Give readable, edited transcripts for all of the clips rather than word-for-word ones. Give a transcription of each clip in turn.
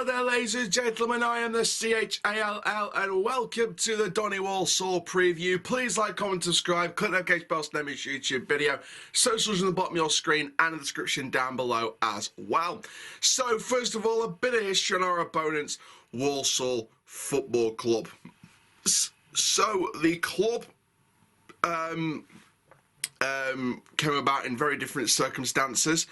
Hello there, ladies and gentlemen, I am the CHALL and welcome to the Donny Walsall preview. Please like, comment, subscribe, click that notification bell to next YouTube video, socials in the bottom of your screen and in the description down below as well. So first of all, a bit of history on our opponents, Walsall Football Club. So the club came about in very different circumstances.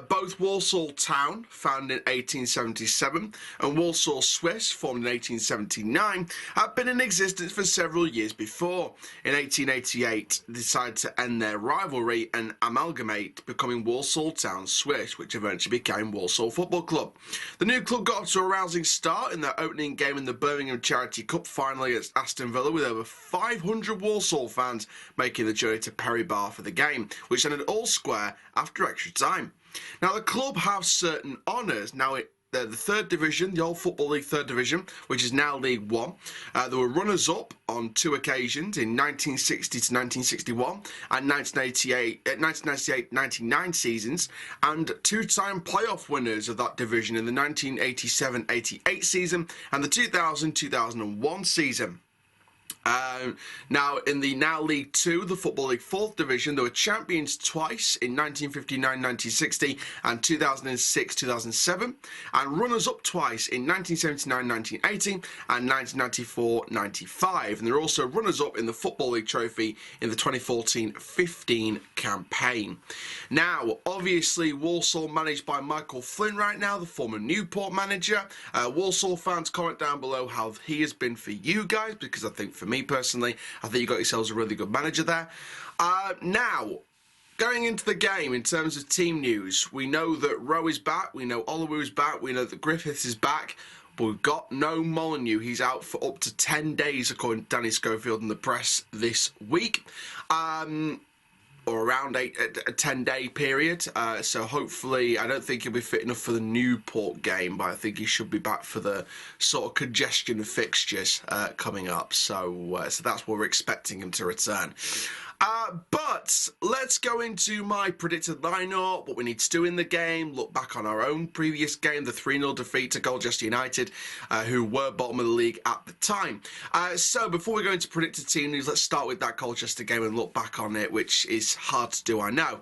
Both Walsall Town, founded in 1877, and Walsall Swiss, formed in 1879, had been in existence for several years before. In 1888, they decided to end their rivalry and amalgamate, becoming Walsall Town Swiss, which eventually became Walsall Football Club. The new club got off to a rousing start in their opening game in the Birmingham Charity Cup final against Aston Villa, with over 500 Walsall fans making the journey to Perry Bar for the game, which ended all square after extra time. Now, the club have certain honours. Now, they're the third division, the old Football League third division, which is now League One. They were runners-up on two occasions in 1960 to 1961 and 1998-99 seasons, and two-time playoff winners of that division in the 1987-88 season and the 2000-2001 season. Now, in the now League Two, the Football League 4th Division, they were champions twice in 1959-1960 and 2006-2007, and runners-up twice in 1979-1980 and 1994-95. And they're also runners-up in the Football League Trophy in the 2014-15 campaign. Now, obviously, Walsall managed by Michael Flynn right now, the former Newport manager. Walsall fans, comment down below how he has been for you guys, because I think for me personally, I think you got yourselves a really good manager there. Now, going into the game in terms of team news, we know that Rowe is back, we know Oluwu is back, we know that Griffiths is back, but we've got no Molyneux. He's out for up to 10 days, according to Danny Schofield in the press this week. Or around a 10-day period, so hopefully, I don't think he'll be fit enough for the Newport game, but I think he should be back for the sort of congestion of fixtures coming up, so that's what we're expecting him to return. But let's go into my predicted lineup, what we need to do in the game, look back on our own previous game, the 3-0 defeat to Colchester United, who were bottom of the league at the time. So before we go into predicted team news, let's start with that Colchester game and look back on it, which is hard to do, I know.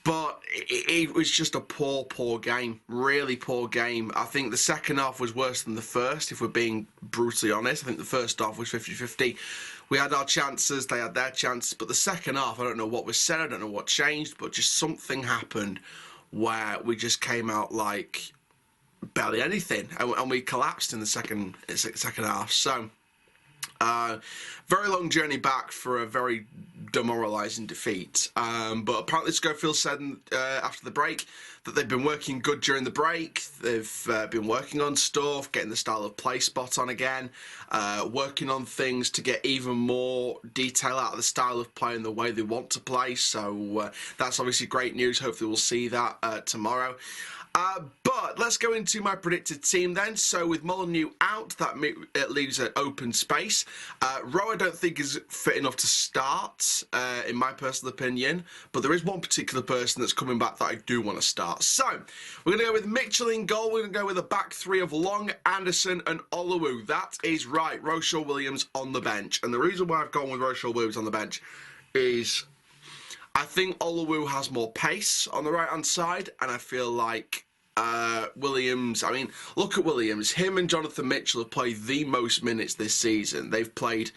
But it was just a poor game, really poor game. I think the second half was worse than the first, if we're being brutally honest. I think the first half was 50-50. We had our chances, they had their chances, but the second half, I don't know what was said, I don't know what changed, but just something happened where we just came out like barely anything, and we collapsed in the second half. So, very long journey back for a very demoralising defeat. But apparently Schofield said after the break that they've been working good during the break. They've been working on stuff, getting the style of play spot on again, working on things to get even more detail out of the style of play and the way they want to play. So that's obviously great news. Hopefully we'll see that tomorrow. But let's go into my predicted team then. So with Molyneux out, that leaves an open space. Rowe I don't think is fit enough to start, in my personal opinion. But there is one particular person that's coming back that I do want to start. So we're going to go with Mitchell in goal. We're going to go with a back three of Long, Anderson and Oluwu. That is right. Rochelle Williams on the bench. And the reason why I've gone with Rochelle Williams on the bench is I think Oluwu has more pace on the right-hand side. And I feel like Williams, I mean, look at Williams. Him and Jonathan Mitchell have played the most minutes this season. They've played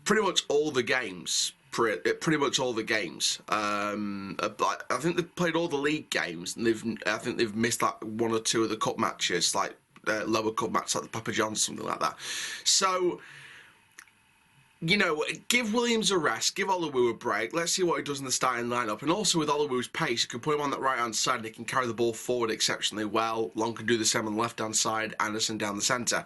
pretty much all the games. Pretty much all the games. I think they've played all the league games, and I think they've missed like one or two of the cup matches, like lower cup matches, like the Papa John's, something like that. So, you know, give Williams a rest, give Oluwu a break. Let's see what he does in the starting lineup. And also with Oluwu's pace, you can put him on that right-hand side and he can carry the ball forward exceptionally well. Long can do the same on the left-hand side, Anderson down the centre.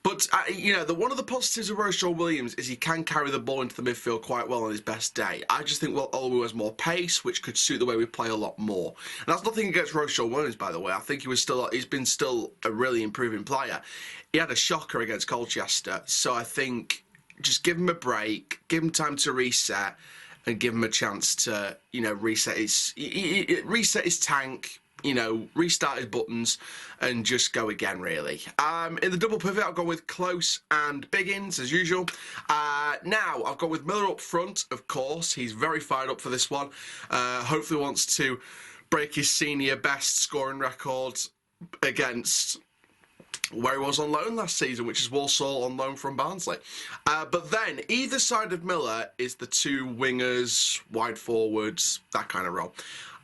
But, you know, one of the positives of Rochelle Williams is he can carry the ball into the midfield quite well on his best day. I just think, well, Oluwu has more pace, which could suit the way we play a lot more. And that's nothing against Rochelle Williams, by the way. I think he's been still a really improving player. He had a shocker against Colchester, so I think just give him a break, give him time to reset, and give him a chance to, you know, reset his tank, you know, restart his buttons and just go again, really. In the double pivot, I've gone with Close and Biggins, as usual. Now, I've gone with Miller up front, of course. He's very fired up for this one. Hopefully wants to break his senior best scoring record against where he was on loan last season, which is Walsall on loan from Barnsley. But then, either side of Miller is the two wingers, wide forwards, that kind of role.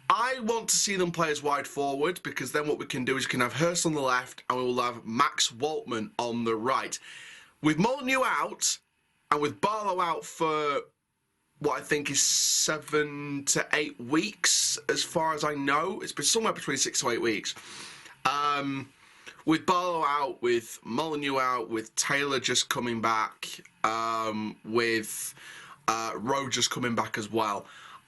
I want to see them play as wide forward, because then what we can do is we can have Hurst on the left and we will have Max Waltman on the right. With Molyneux out and with Barlow out for what I think is 7 to 8 weeks, as far as I know. It's been somewhere between 6 to 8 weeks. With Barlow out, with Molyneux out, with Taylor just coming back, with Rowe just coming back as well.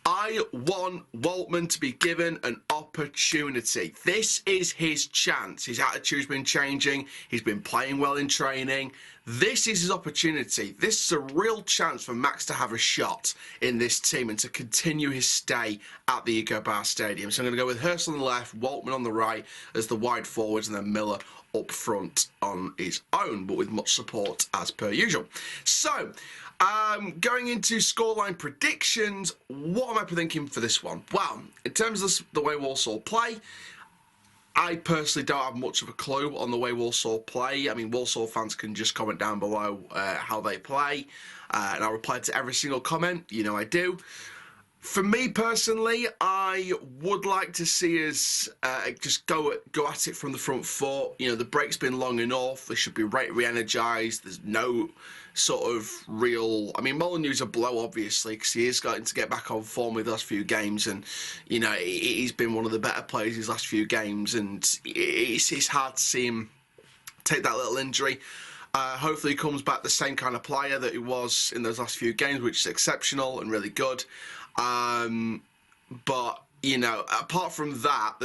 I want Waltman to be given an opportunity. This is his chance. His attitude's been changing. He's been playing well in training. This is his opportunity. This is a real chance for Max to have a shot in this team and to continue his stay at the Eco-Bar Stadium. So I'm going to go with Hurst on the left, Waltman on the right as the wide forwards, and then Miller up front on his own, but with much support as per usual. So, going into scoreline predictions, what am I thinking for this one? Well, in terms of the way Walsall play, I personally don't have much of a clue on the way Walsall play. I mean, Walsall fans can just comment down below how they play, and I'll reply to every single comment. You know I do. For me personally, I would like to see us just go at it from the front foot. You know, the break's been long enough. They should be re-energised. There's no sort of real... I mean, Molyneux's a blow, obviously, because he is starting to get back on form with the last few games. And, you know, he's been one of the better players his last few games. And it's hard to see him take that little injury. Hopefully he comes back the same kind of player that he was in those last few games, which is exceptional and really good. But, you know, apart from that,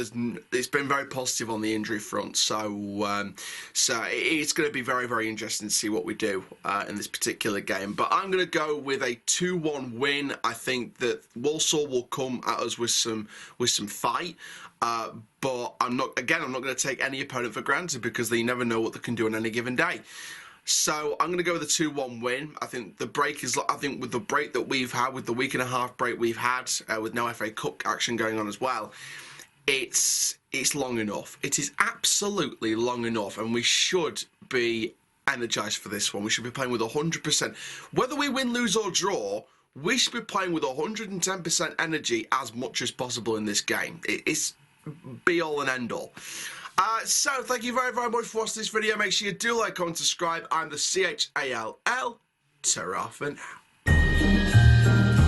it's been very positive on the injury front. So it's going to be very, very interesting to see what we do in this particular game. But I'm going to go with a 2-1 win. I think that Walsall will come at us with some fight. But I'm not going to take any opponent for granted, because they never know what they can do on any given day. So I'm going to go with a 2-1 win. I think the break is... I think with the break that we've had, with the week and a half break we've had, with no FA Cup action going on as well, it's long enough. It is absolutely long enough, and we should be energised for this one. We should be playing with 100%. Whether we win, lose or draw, we should be playing with 110% energy as much as possible in this game. It's be all and end all. So, thank you very, very much for watching this video. Make sure you do like, comment, subscribe. I'm the CHALL. Ta-ra for now.